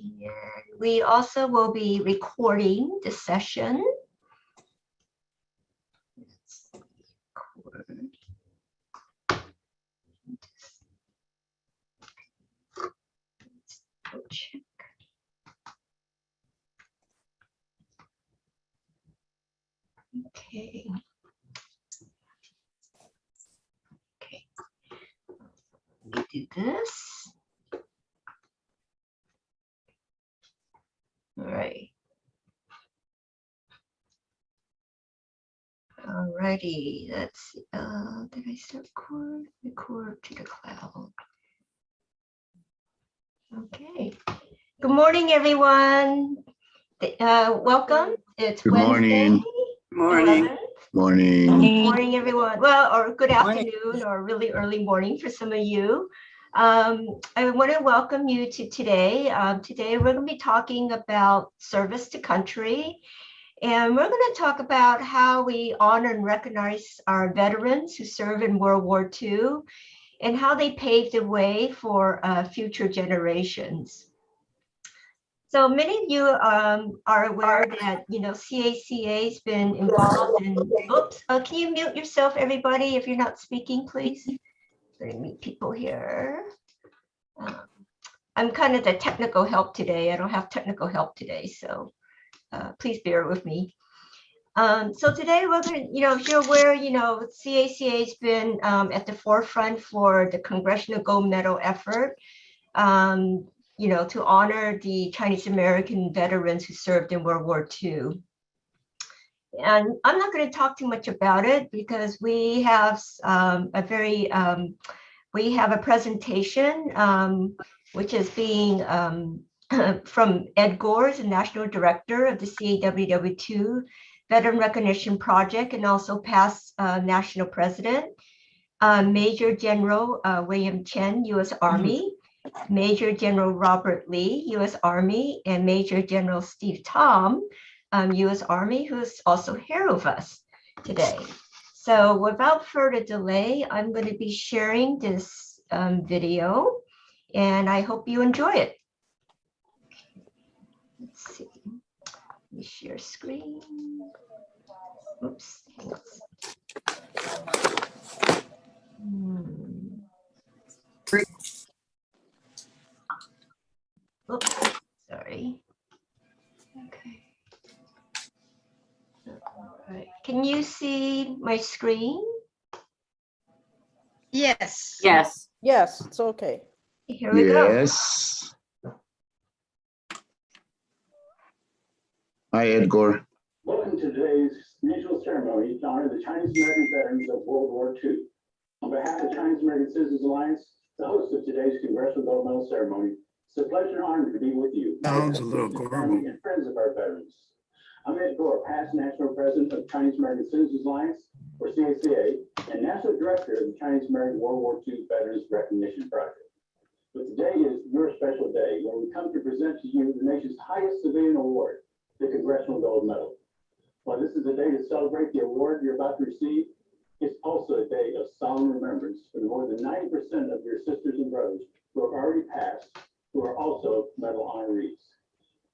And we also will be recording the session. Let's record. Let's check. Okay. Okay. Let me do this. All right. Alrighty, let's see. Did I start record? Record to the cloud. Okay. Good morning, everyone. Welcome. It's Good Wednesday. morning. Morning. 11th. Morning. Good morning, everyone. Well, or good afternoon, or really early morning for some of you. I want to welcome you to today. Today, we're going to be talking about service to country. And we're going to talk about how we honor and recognize our veterans who served in World War II and how they paved the way for future generations. So many of you are aware that, CACA has been involved in, oops, can you mute yourself, everybody, if you're not speaking, please? Let me meet people here. I'm kind of the technical help today. I don't have technical help today, so please bear with me. So today we're going to, if you're aware, CACA has been at the forefront for the Congressional Gold Medal effort, to honor the Chinese American veterans who served in World War II. And I'm not going to talk too much about it because we have we have a presentation which is being from Ed Gores, the National Director of the WWII Veteran Recognition Project, and also past National President, Major General William Chen, U.S. Army, Major General Robert Lee, U.S. Army, and Major General Steve Tom, U.S. Army, who's also here with us today. So without further delay, I'm going to be sharing this video, and I hope you enjoy it. Let's see. Let me share screen. Oops. Oops. Sorry. Okay. All right. Can you see my screen? Yes. Yes. Yes, it's okay. Here we go. Yes. Hi, Edgar. Welcome to today's national ceremony to honor the Chinese American veterans of World War II. On behalf of the Chinese American Citizens Alliance, the host of today's Congressional Gold Medal ceremony, it's a pleasure and honor to be with you. Sounds a little garbled. And friends of our veterans. I'm Ed Gore, past National President of the Chinese American Citizens Alliance, or CACA, and National Director of the Chinese American World War II Veterans Recognition Project. But today is your special day when we come to present to you the nation's highest civilian award, the Congressional Gold Medal. While this is a day to celebrate the award you're about to receive, it's also a day of solemn remembrance for the more than 90% of your sisters and brothers who have already passed, who are also medal honorees.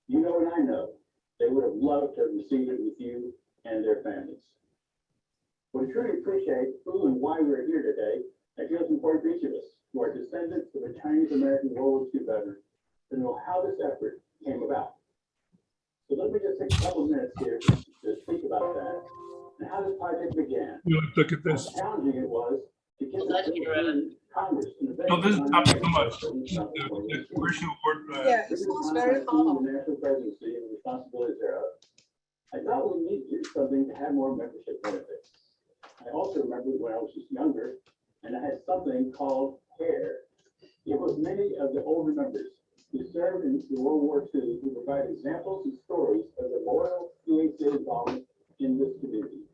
You know and I know they would have loved to have received it with you and their families. We truly appreciate who and why we're here today. I feel it's important for each of us who are descendants of a Chinese American World War II veteran to know how this effort came about. So let me just take a couple of minutes here to speak about that and how this project began. Look at this. How challenging it was to get the Congress in the No, this is topic too much. The Congressional Award. Yeah, it sounds very hollow. The national presidency and the responsibilities thereof. I thought we need to do something to have more membership benefits. I also remember when I was just younger and I had something called hair. It was many of the older members who served in World War II who provide examples and stories of the loyal CACA involvement in this community.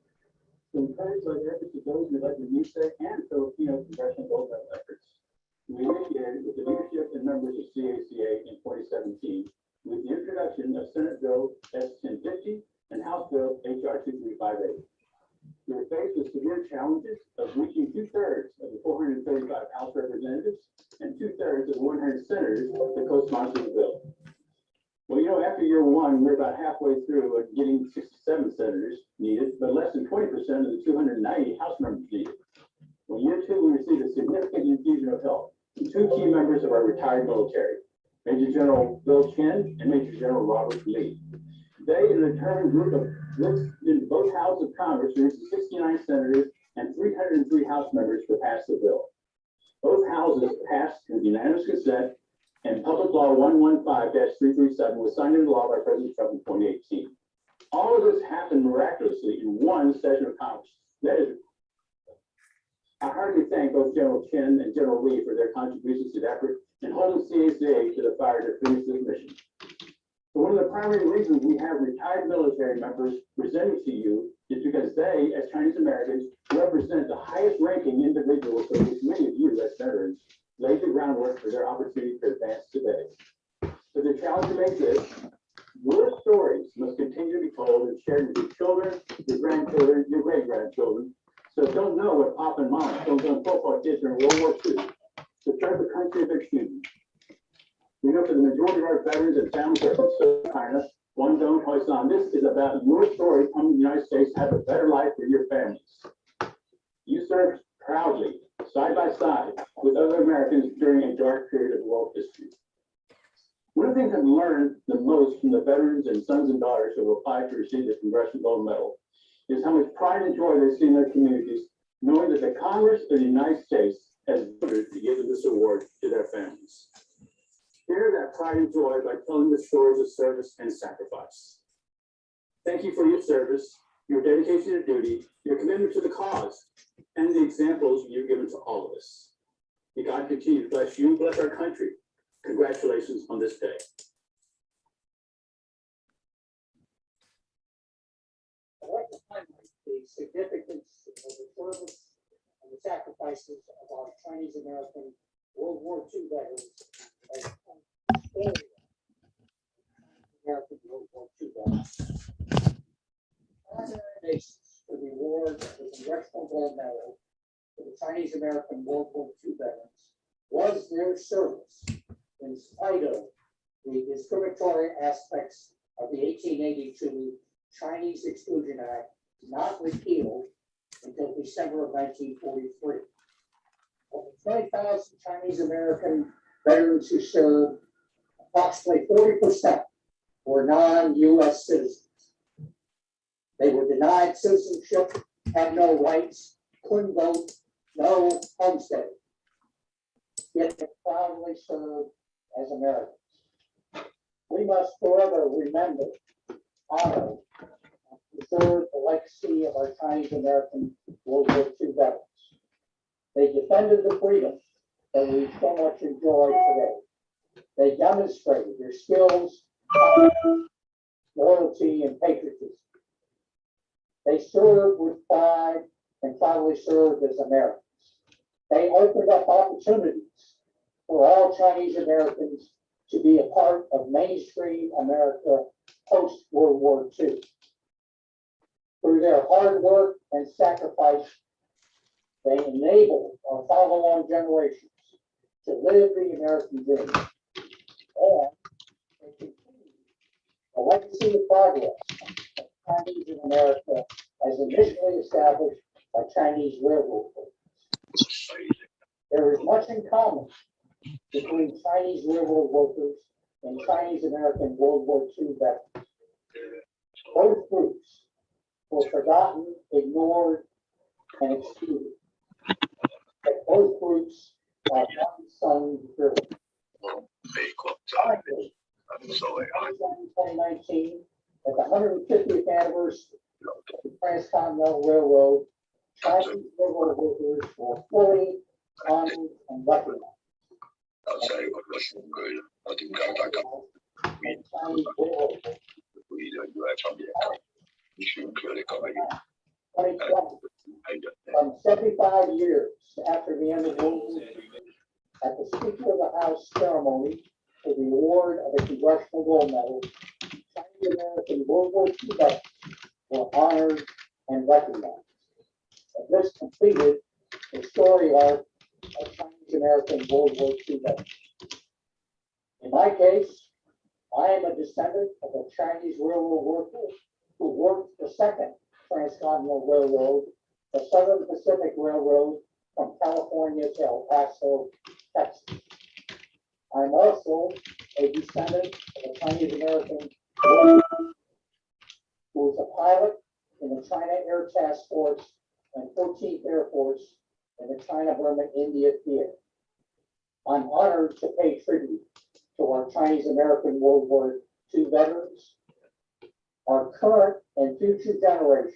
To encourage the efforts of those who led the USEC and Filipino Congressional Gold Medal efforts, we initiated with the leadership and members of CACA in 2017 with the introduction of Senate Bill S-1050 and House Bill HR 2358. We were faced with severe challenges of reaching 2/3 of the 435 House representatives and 2/3 of the 100 senators that co-sponsored the bill. Well, after year one, we're about halfway through and getting 67 senators needed, but less than 20% of the 290 House members needed. Well, year two, we received a significant infusion of help from two key members of our retired military, Major General Bill Chin and Major General Robert Lee. They and a determined group of in both houses of Congress reached 69 senators and 303 House members to pass the bill. Both houses passed with unanimous consent, and Public Law 115-337 was signed into law by President Trump in 2018. All of this happened miraculously in one session of Congress. That is, I heartily thank both General Chin and General Lee for their contributions to the effort and holding CACA to the fire to finish this mission. So one of the primary reasons we have retired military members presenting to you is because they, as Chinese Americans, represent the highest ranking individuals for which many of you as veterans laid the groundwork for their opportunity to advance today. So the challenge remains this: your stories must continue to be told and shared with your children, your grandchildren, your great-grandchildren, so don't know what Pop and Mom, don't football kids during World War II, to serve the country of their students. We know for the majority of our veterans and families are from China, one don't Hoisan. This is about your story coming to the United States to have a better life for your families. You served proudly, side by side, with other Americans during a dark period of world history. One of the things I've learned the most from the veterans and sons and daughters who have applied to receive the Congressional Gold Medal is how much pride and joy they see in their communities, knowing that the Congress of the United States has voted to give them this award to their families. Share that pride and joy by telling the stories of service and sacrifice. Thank you for your service, your dedication to duty, your commitment to the cause, and the examples you've given to all of us. May God continue to bless you, bless our country. Congratulations on this day. I'd like to highlight the significance of the service and the sacrifices of our Chinese American World War II veterans as American World War II veterans. Primary basis for the award of the Congressional Gold Medal for the Chinese American World War II veterans was their service in spite of the discriminatory aspects of the 1882 Chinese Exclusion Act, not repealed until December of 1943. Of the 20,000 Chinese American veterans who served, approximately 40% were non-U.S. citizens. They were denied citizenship, had no rights, couldn't vote, no homestead. Yet they proudly served as Americans. We must forever remember, honor, and preserve the legacy of our Chinese American World War II veterans. They defended the freedom that we so much enjoy today. They demonstrated their skills, loyalty, and patriotism. They served with pride and proudly served as Americans. They opened up opportunities for all Chinese Americans to be a part of mainstream America post-World War II. Through their hard work and sacrifice, they enabled our follow-on generations to live the American dream. And they continue the legacy of progress of Chinese in America as initially established by Chinese railroad workers. There is much in common between Chinese railroad workers and Chinese American World War II veterans. Both groups were forgotten, ignored, and excluded. But both groups are unsung heroes. Finally, in 2019, at the 150th anniversary of the Transcontinental Railroad, Chinese railroad workers were fully honored and recognized. From 75 years after the end of World War II, at the Speaker of the House ceremony for the award of the Congressional Gold Medal, Chinese American World War II veterans were honored and recognized. And this completed the story arc of Chinese American World War II veterans. In my case, I am a descendant of a Chinese railroad worker who worked the second transcontinental railroad, the Southern Pacific Railroad from California to El Paso, Texas. I'm also a descendant of a Chinese American who was a pilot in the China Air Task Force and 14th Air Force in the China-Burma India Theater. I'm honored to pay tribute to our Chinese American World War II veterans. Our current and future generations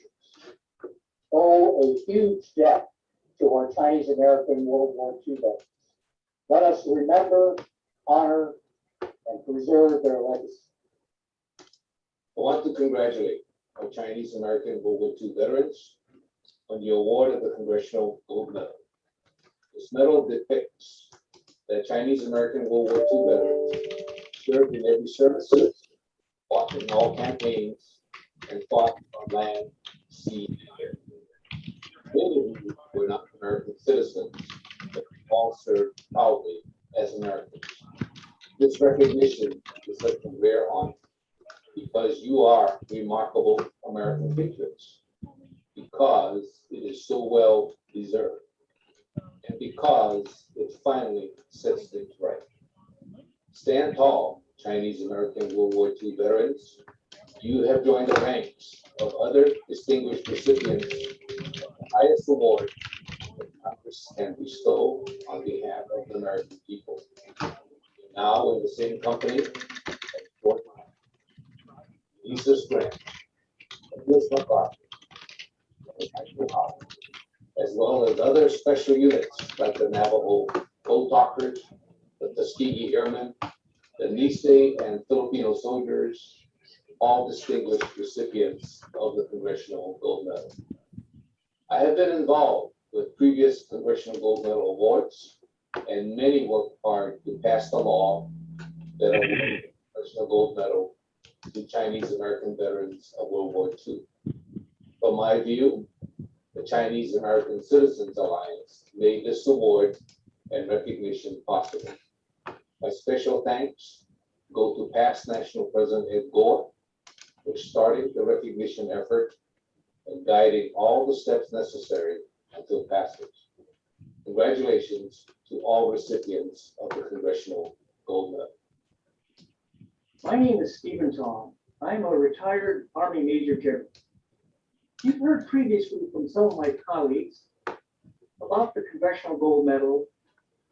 owe a huge debt to our Chinese American World War II veterans. Let us remember, honor, and preserve their legacy. I want to congratulate our Chinese American World War II veterans on the award of the Congressional Gold Medal. This medal depicts that Chinese American World War II veterans served in every services, fought in all campaigns, and fought on land, sea, and air. Many of you were not American citizens, but all served proudly as Americans. This recognition is such a rare honor because you are remarkable American patriots, because it is so well deserved, and because it finally sets things right. Stand tall, Chinese American World War II veterans. You have joined the ranks of other distinguished recipients of the highest award that Congress can bestow on behalf of the American people. Now in the same company as Fort Jesus Grant, Douglas MacArthur, and Michael Howard, as well as other special units like the Navajo Gold Talkers, the Tuskegee Airmen, the Nisei and Filipino soldiers, all distinguished recipients of the Congressional Gold Medal. I have been involved with previous Congressional Gold Medal awards, and many worked hard to pass the law that awarded the Congressional Gold Medal to Chinese American veterans of World War II. From my view, the Chinese American Citizens Alliance made this award and recognition possible. My special thanks go to past National President Ed Gore, which started the recognition effort and guiding all the steps necessary until passage. Congratulations to all recipients of the Congressional Gold Medal. My name is Stephen Tong. I'm a retired Army Major General. You've heard previously from some of my colleagues about the Congressional Gold Medal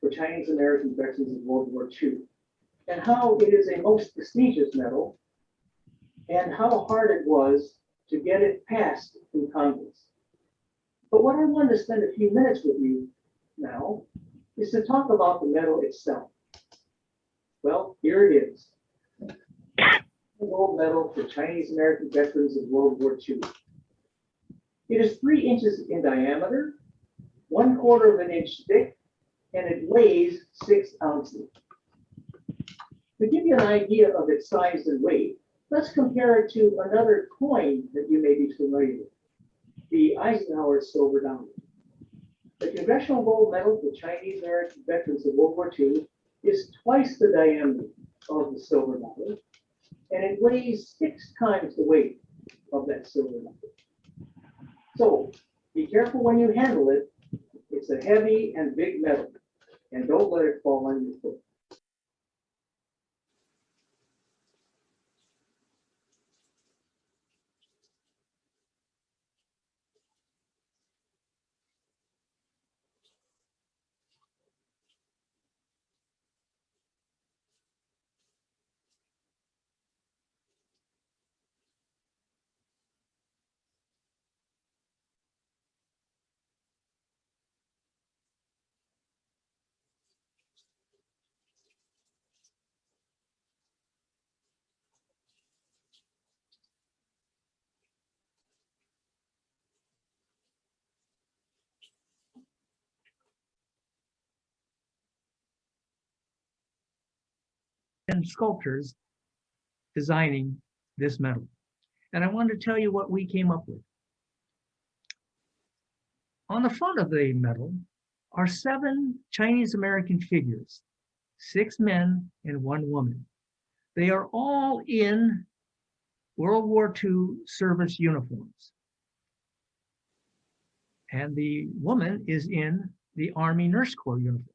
for Chinese American veterans of World War II and how it is a most prestigious medal and how hard it was to get it passed in Congress. But what I want to spend a few minutes with you now is to talk about the medal itself. Well, here it is. The Gold Medal for Chinese American veterans of World War II. It is 3 inches in diameter, 1/4 of an inch thick, and it weighs 6 ounces. To give you an idea of its size and weight, let's compare it to another coin that you may be familiar with, the Eisenhower silver dollar. The Congressional Gold Medal for Chinese American veterans of World War II is twice the diameter of the silver dollar, and it weighs 6 times the weight of that silver dollar. So be careful when you handle it. It's a heavy and big medal, and don't let it fall on your foot. And sculptors designing this medal. And I want to tell you what we came up with. On the front of the medal are 7 Chinese American figures, 6 men and 1 woman. They are all in World War II service uniforms. And the woman is in the Army Nurse Corps uniform.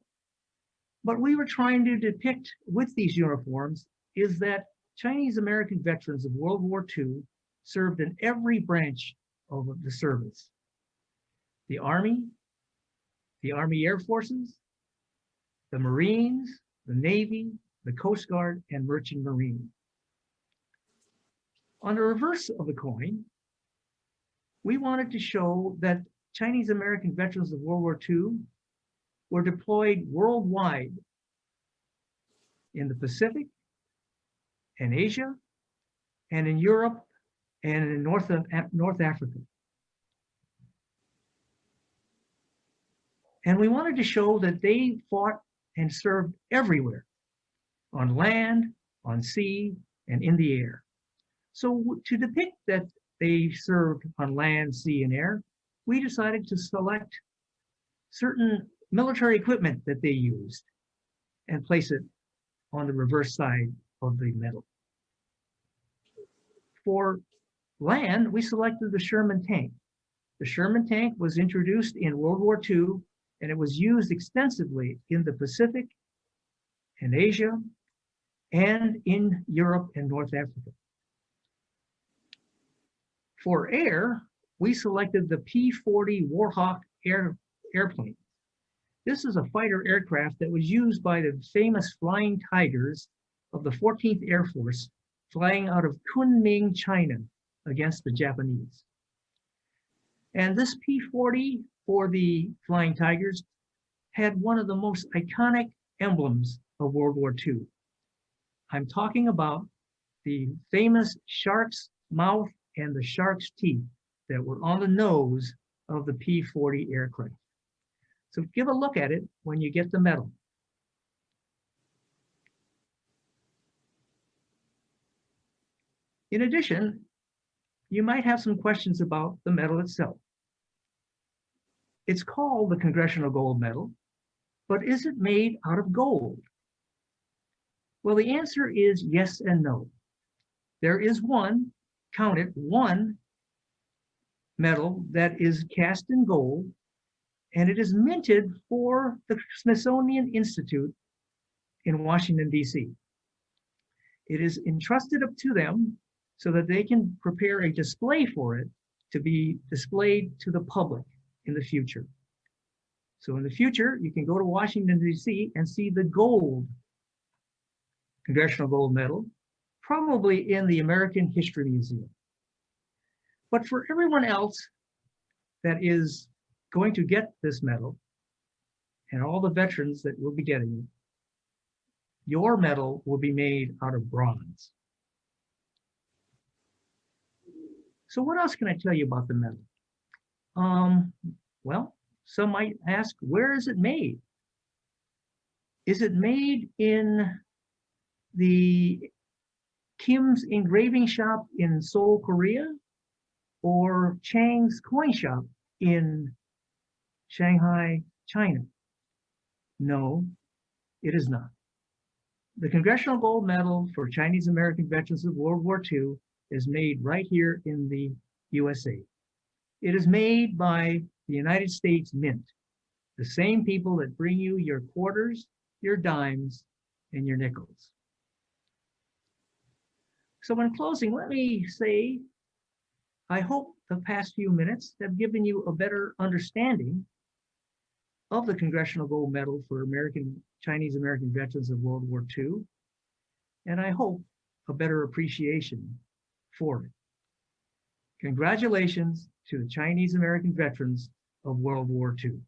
What we were trying to depict with these uniforms is that Chinese American veterans of World War II served in every branch of the service. The Army Air Forces, the Marines, the Navy, the Coast Guard, and Merchant Marine. On the reverse of the coin, we wanted to show that Chinese American veterans of World War II were deployed worldwide in the Pacific and Asia and in Europe and in North Africa. And we wanted to show that they fought and served everywhere, on land, on sea, and in the air. So to depict that they served on land, sea, and air, we decided to select certain military equipment that they used and place it on the reverse side of the medal. For land, we selected the Sherman tank. The Sherman tank was introduced in World War II, and it was used extensively in the Pacific and Asia and in Europe and North Africa. For air, we selected the P-40 Warhawk airplane. This is a fighter aircraft that was used by the famous Flying Tigers of the 14th Air Force, flying out of Kunming, China, against the Japanese. And this P-40 for the Flying Tigers had one of the most iconic emblems of World War II. I'm talking about the famous shark's mouth and the shark's teeth that were on the nose of the P-40 aircraft. So give a look at it when you get the medal. In addition, you might have some questions about the medal itself. It's called the Congressional Gold Medal, but is it made out of gold? Well, the answer is yes and no. There is one, count it, one medal that is cast in gold, and it is minted for the Smithsonian Institute in Washington, D.C. It is entrusted up to them so that they can prepare a display for it to be displayed to the public in the future. So in the future, you can go to Washington, D.C. and see the gold Congressional Gold Medal, probably in the American History Museum. But for everyone else that is going to get this medal, and all the veterans that will be getting it, your medal will be made out of bronze. So what else can I tell you about the medal? Well, some might ask, where is it made? Is it made in the Kim's engraving shop in Seoul, Korea, or Chang's coin shop in Shanghai, China? No, it is not. The Congressional Gold Medal for Chinese American veterans of World War II is made right here in the USA. It is made by the United States Mint, the same people that bring you your quarters, your dimes, and your nickels. So in closing, let me say, I hope the past few minutes have given you a better understanding of the Congressional Gold Medal for Chinese American veterans of World War II, and I hope a better appreciation for it. Congratulations to the Chinese American veterans of World War II.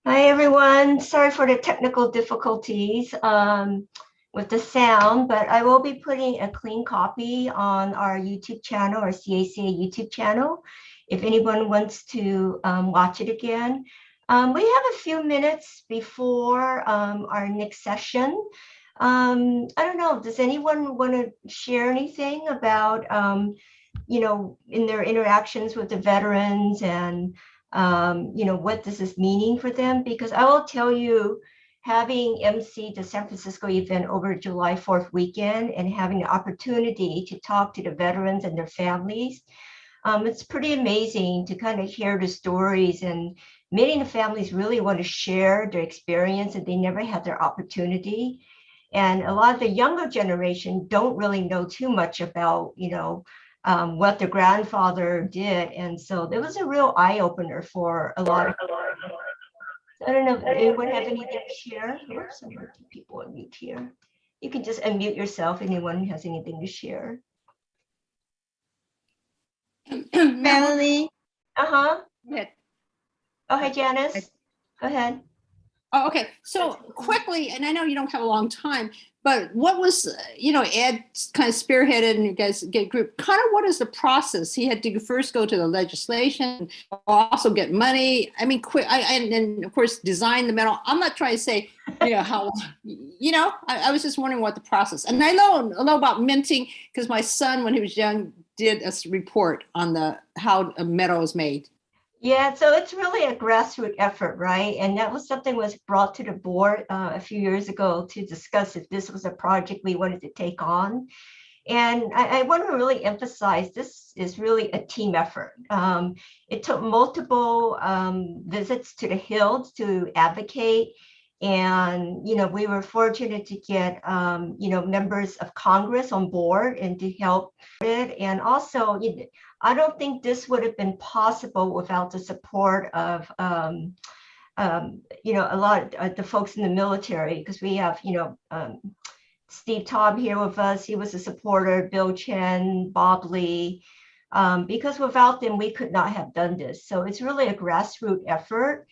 Hi, everyone. Sorry for the technical difficulties with the sound, but I will be putting a clean copy on our YouTube channel, our CACA YouTube channel, if anyone wants to watch it again. We have a few minutes before our next session. I don't know, does anyone want to share anything about in their interactions with the veterans and, what this is meaning for them. Because I will tell you, having MC the San Francisco event over July 4th weekend and having the opportunity to talk to the veterans and their families, it's pretty amazing to kind of hear the stories, and many of the families really want to share their experience and they never had their opportunity. And a lot of the younger generation don't really know too much about, what their grandfather did. And so there was a real eye opener for a lot of. I don't know if anyone have anything to share. Oops, I'm going to keep people on mute here. You can just unmute yourself, anyone who has anything to share. Melanie. Uh-huh. Go ahead. Oh, hi, Janice. Go ahead. Oh, okay. So quickly, and I know you don't have a long time, but what was, Ed kind of spearheaded and you guys get group, kind of what is the process? He had to first go to the legislation, also get money. I mean, and of course, design the medal. I'm not trying to say, how, I was just wondering what the process, and I know about minting because my son, when he was young, did a report on how a medal is made. Yeah, so it's really a grassroots effort, right? And that was something was brought to the board a few years ago to discuss if this was a project we wanted to take on. And I want to really emphasize this is really a team effort. It took multiple visits to the Hills to advocate. And, we were fortunate to get, members of Congress on board and to help it. And also, I don't think this would have been possible without the support of, a lot of the folks in the military, because we have, Steve Taub here with us. He was a supporter, Bill Chen, Bob Lee, because without them, we could not have done this. So it's really a grassroots effort.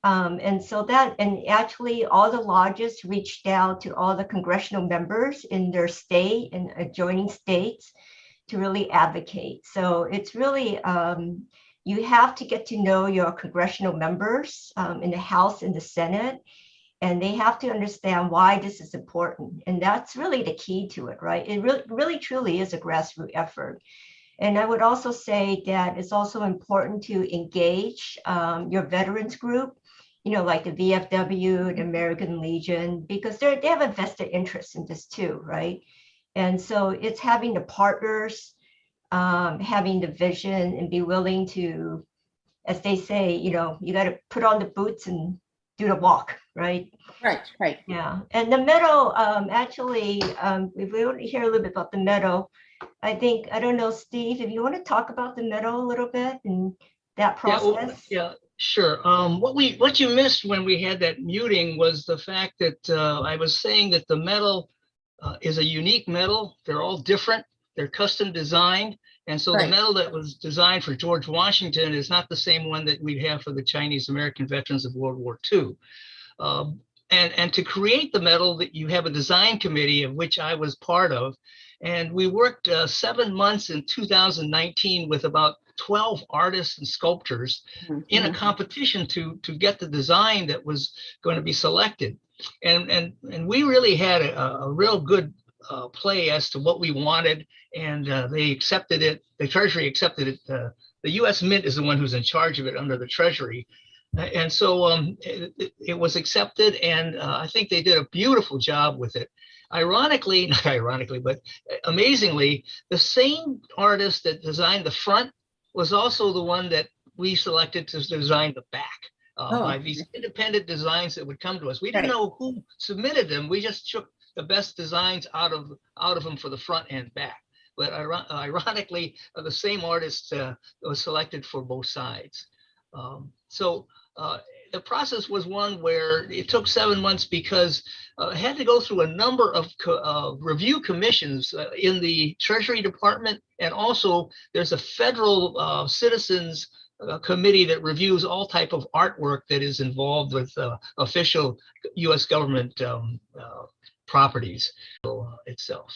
And actually all the lodges reached out to all the congressional members in their state and adjoining states to really advocate. So it's really, you have to get to know your congressional members in the House and the Senate, and they have to understand why this is important. And that's really the key to it, right? It really truly is a grassroots effort. And I would also say that it's also important to engage your veterans group, like the VFW, the American Legion, because they have a vested interest in this too, right? And so it's having the partners, having the vision and be willing to, as they say, you got to put on the boots and do the walk, right? Right. Yeah. And the medal, actually, if we want to hear a little bit about the medal, I don't know, Steve, if you want to talk about the medal a little bit and that process. Yeah, sure. What you missed when we had that muting was the fact that I was saying that the medal is a unique medal. They're all different. They're custom designed. And so the medal that was designed for George Washington is not the same one that we'd have for the Chinese American veterans of World War II. And to create the medal, that you have a design committee of which I was part of. And we worked 7 months in 2019 with about 12 artists and sculptors in a competition to get the design that was going to be selected. And we really had a real good play as to what we wanted, and they accepted it. The Treasury accepted it. The U.S. Mint is the one who's in charge of it under the Treasury. And so it was accepted, and I think they did a beautiful job with it. Not ironically, but amazingly, the same artist that designed the front was also the one that we selected to design the back by these independent designs that would come to us. We didn't know who submitted them. We just took the best designs out of them for the front and back. But ironically, the same artist was selected for both sides. So the process was one where it took 7 months because it had to go through a number of review commissions in the Treasury Department, and also there's a federal citizens committee that reviews all type of artwork that is involved with official U.S. government properties itself.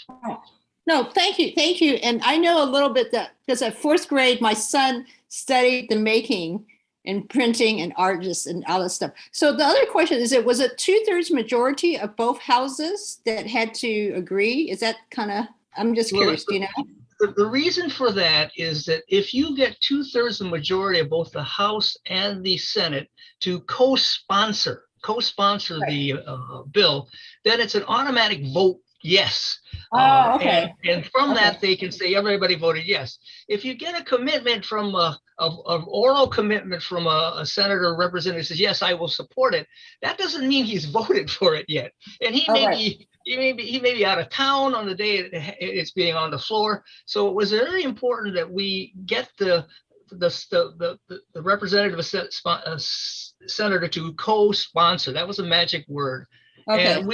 No, thank you. And I know a little bit that because at 4th grade, my son studied the making and printing and artists and all that stuff. So the other question is, was it 2/3 majority of both houses that had to agree? Is that kind of, I'm just curious, do you know? the reason for that is that if you get 2/3 the majority of both the House and the Senate to co-sponsor the bill, then it's an automatic vote yes. Oh, okay. And from Okay. that, they can say everybody voted yes. If you get a commitment from of oral commitment from a senator or representative says, yes, I will support it, that doesn't mean he's voted for it yet. And he may be he may be out of town on the day it's being on the floor. So it was very important that we get the representative senator to co-sponsor. That was a magic word. Okay. And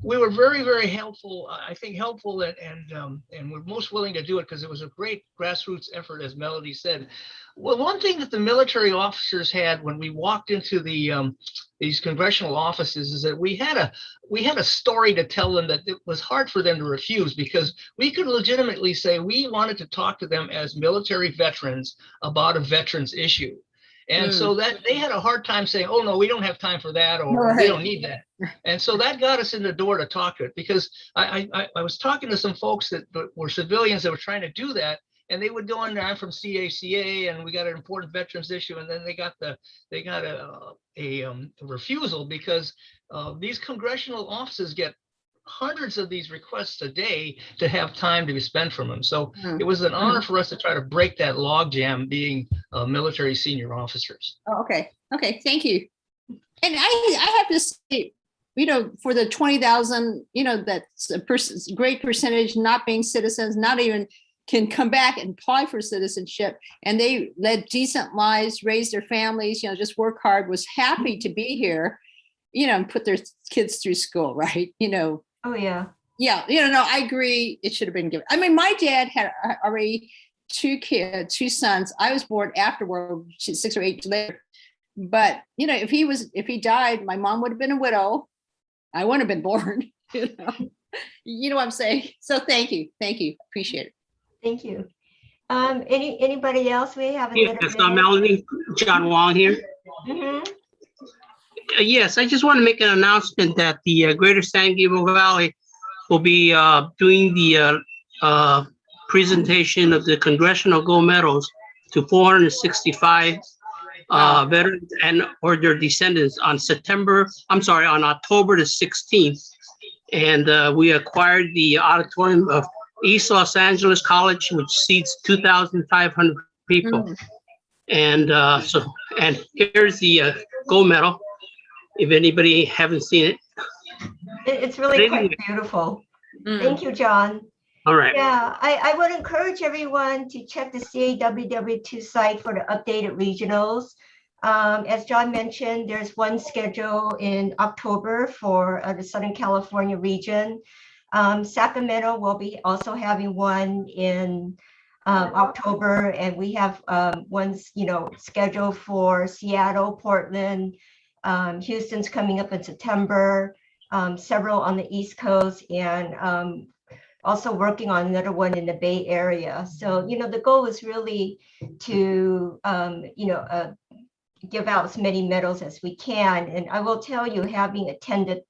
we were very, very helpful, I think helpful, and we're most willing to do it because it was a great grassroots effort, as Melody said. Well, one thing that the military officers had when we walked into these congressional offices is that we had a story to tell them that it was hard for them to refuse, because we could legitimately say we wanted to talk to them as military veterans about a veterans issue. And so that they had a hard time saying, oh, no, we don't have time for that, or we don't need that. And so that got us in the door to talk to it, because I was talking to some folks that were civilians that were trying to do that. And they would go in there, I'm from CACA, and we got an important veterans issue. And then they got a refusal, because these congressional offices get hundreds of these requests a day to have time to be spent from them. So it was an honor for us to try to break that logjam, being military senior officers. Oh, okay. Okay. Thank you. And I have to say, for the 20,000, that's a great percentage not being citizens, not even can come back and apply for citizenship, and they led decent lives, raised their families, just work hard, was happy to be here, and put their kids through school, right? Oh, yeah. Yeah, no, I agree. It should have been given. I mean, my dad had already 2 kids, 2 sons. I was born after World War 6 or 8 later. But if he died, my mom would have been a widow. I wouldn't have been born. You know what I'm saying? So thank you, appreciate it. Thank you. Anybody else? We have a Yes, Melanie, John Wong here. Yes, I just want to make an announcement that the Greater San Gabriel Valley will be doing the presentation of the Congressional Gold Medals to 465 veterans and or their descendants on October the 16th. And we acquired the auditorium of East Los Angeles College, which seats 2,500 people. And and here's the gold medal, if anybody haven't seen it. It's really quite beautiful. Thank you, John. All right. Yeah, I would encourage everyone to check the CAWW2 site for the updated regionals. As John mentioned, there's one schedule in October for the Southern California region. Sacramento will be also having one in October, and we have ones, scheduled for Seattle, Portland, Houston's coming up in September, several on the East Coast, and also working on another one in the Bay Area. So, the goal is really to, give out as many medals as we can. And I will tell you, having attended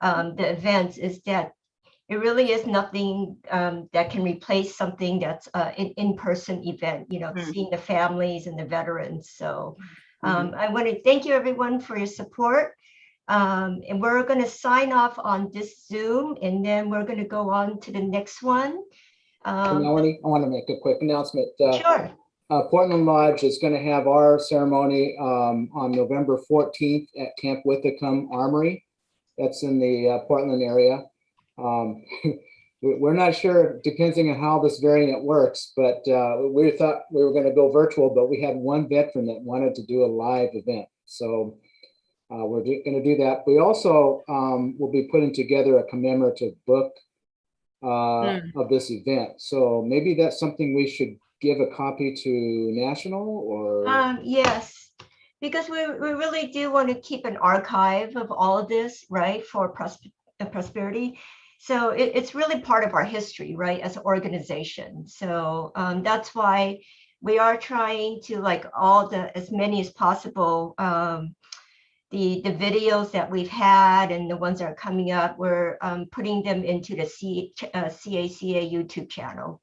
the events, is that it really is nothing that can replace something that's an in-person event, seeing the families and the veterans. So I want to thank you, everyone, for your support. And we're going to sign off on this Zoom, and then we're going to go on to the next one. Melanie, I want to make a quick announcement. Sure. Portland Lodge is going to have our ceremony on November 14th at Camp Withicum Armory. That's in the Portland area. We're not sure, depending on how this variant works, but we thought we were going to go virtual, but we had one veteran that wanted to do a live event. So we're going to do that. We also will be putting together a commemorative book of this event. So maybe that's something we should give a copy to National, or? Yes, because we really do want to keep an archive of all of this, right, for prosperity. So it's really part of our history, right, as an organization. So that's why we are trying to, like, as many as possible, the videos that we've had and the ones that are coming up, we're putting them into the CACA YouTube channel.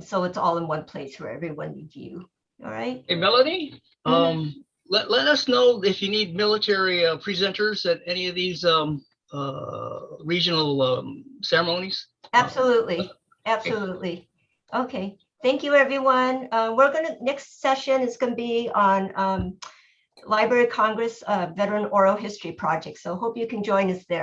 So it's all in one place for everyone to view. All right. Hey, Melanie, let us know if you need military presenters at any of these regional ceremonies. Absolutely. Absolutely. Okay. Thank you, everyone. Next session is going to be on Library of Congress Veteran Oral History Project. So hope you can join us there.